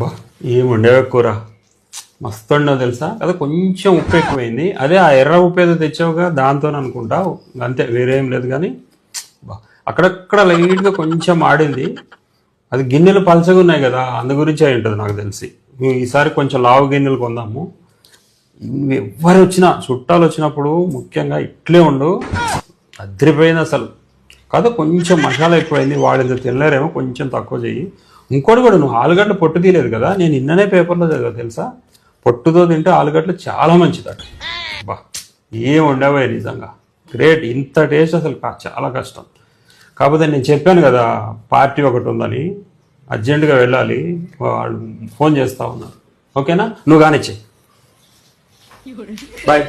బా ఏం ఉండేవే కూర మస్తు ఉండవు తెలుసా కదా, కొంచెం ఉప్పు ఎక్కువైంది. అదే ఆ ఎర్ర ఉప్పు ఏదో తెచ్చావుగా దాంతో అనుకుంటా, అంతే వేరే ఏం లేదు. కానీ బా అక్కడక్కడ లైట్గా కొంచెం ఆడింది. అది గిన్నెలు పలచగా ఉన్నాయి కదా, అందు గురించి అయి ఉంటుంది నాకు తెలిసి. ఈసారి కొంచెం లావు గిన్నెలు కొందాము. ఎవరు వచ్చినా చుట్టాలు వచ్చినప్పుడు ముఖ్యంగా ఇట్లే ఉండు, అదిరిపోయింది అసలు. కాదు కొంచెం మసాలా ఎక్కువైంది, వాళ్ళు తినలేరేమో, కొంచెం తక్కువ చెయ్యి. ఇంకోటి కూడా, నువ్వు ఆలుగడ్డ పొట్టు తీయలేదు కదా, నేను నిన్ననే పేపర్లో చదివా తెలుసా, పొట్టుతో తింటే ఆలుగడ్డలు చాలా మంచిదట. బా ఏం ఉండవే నిజంగా గ్రేట్. ఇంత టేస్ట్ అసలు చాలా కష్టం. కాకపోతే నేను చెప్పాను కదా పార్టీ ఒకటి ఉందని, అర్జెంటుగా వెళ్ళాలి, వాళ్ళు ఫోన్ చేస్తూ ఉన్నారు. ఓకేనా, నువ్వు కానిచ్చేయి. బాయ్.